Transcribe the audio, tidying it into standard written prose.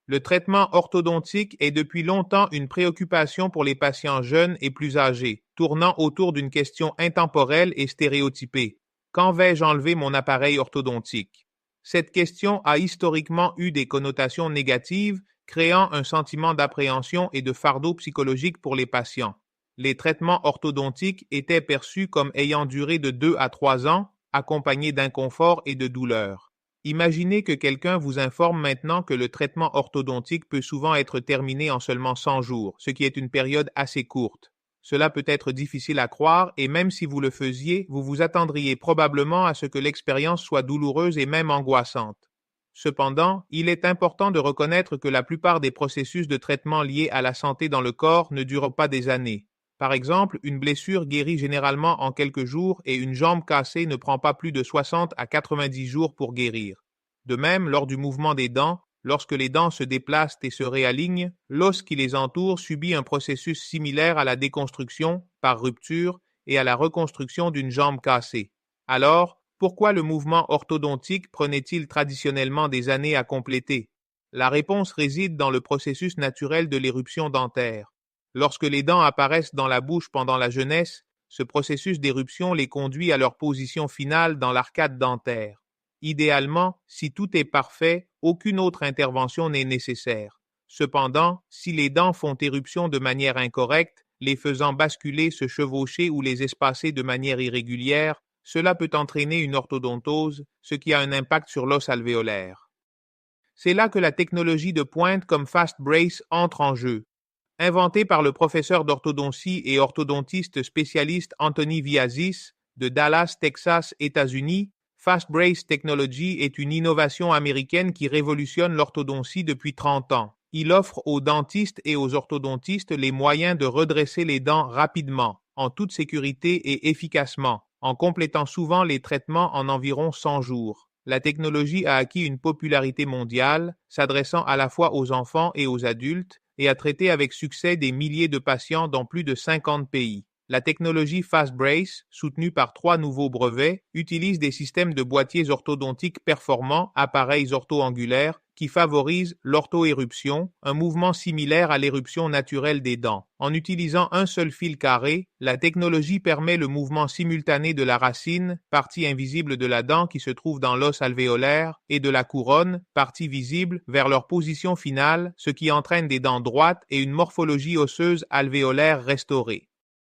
Le traitement orthodontique est depuis longtemps une préoccupation pour les patients jeunes et plus âgés, tournant autour d'une question intemporelle et stéréotypée. Quand vais-je enlever mon appareil orthodontique? Cette question a historiquement eu des connotations négatives, créant un sentiment d'appréhension et de fardeau psychologique pour les patients. Les traitements orthodontiques étaient perçus comme ayant duré de 2 à 3 ans, accompagnés d'inconfort et de douleur. Imaginez que quelqu'un vous informe maintenant que le traitement orthodontique peut souvent être terminé en seulement 100 jours, ce qui est une période assez courte. Cela peut être difficile à croire et même si vous le faisiez, vous vous attendriez probablement à ce que l'expérience soit douloureuse et même angoissante. Cependant, il est important de reconnaître que la plupart des processus de traitement liés à la santé dans le corps ne durent pas des années. Par exemple, une blessure guérit généralement en quelques jours et une jambe cassée ne prend pas plus de 60 à 90 jours pour guérir. De même, lors du mouvement des dents, lorsque les dents se déplacent et se réalignent, l'os qui les entoure subit un processus similaire à la déconstruction, par rupture, et à la reconstruction d'une jambe cassée. Alors, pourquoi le mouvement orthodontique prenait-il traditionnellement des années à compléter? La réponse réside dans le processus naturel de l'éruption dentaire. Lorsque les dents apparaissent dans la bouche pendant la jeunesse, ce processus d'éruption les conduit à leur position finale dans l'arcade dentaire. Idéalement, si tout est parfait, aucune autre intervention n'est nécessaire. Cependant, si les dents font éruption de manière incorrecte, les faisant basculer, se chevaucher ou les espacer de manière irrégulière, cela peut entraîner une orthodontose, ce qui a un impact sur l'os alvéolaire. C'est là que la technologie de pointe comme Fast Brace entre en jeu. Inventé par le professeur d'orthodontie et orthodontiste spécialiste Anthony Viazis de Dallas, Texas, États-Unis, Fast Brace Technology est une innovation américaine qui révolutionne l'orthodontie depuis 30 ans. Il offre aux dentistes et aux orthodontistes les moyens de redresser les dents rapidement, en toute sécurité et efficacement, en complétant souvent les traitements en environ 100 jours. La technologie a acquis une popularité mondiale, s'adressant à la fois aux enfants et aux adultes, et a traité avec succès des milliers de patients dans plus de 50 pays. La technologie Fast Brace, soutenue par 3 nouveaux brevets, utilise des systèmes de boîtiers orthodontiques performants, appareils ortho-angulaires, qui favorisent l'orthoéruption, un mouvement similaire à l'éruption naturelle des dents. En utilisant un seul fil carré, la technologie permet le mouvement simultané de la racine, partie invisible de la dent qui se trouve dans l'os alvéolaire, et de la couronne, partie visible, vers leur position finale, ce qui entraîne des dents droites et une morphologie osseuse alvéolaire restaurée.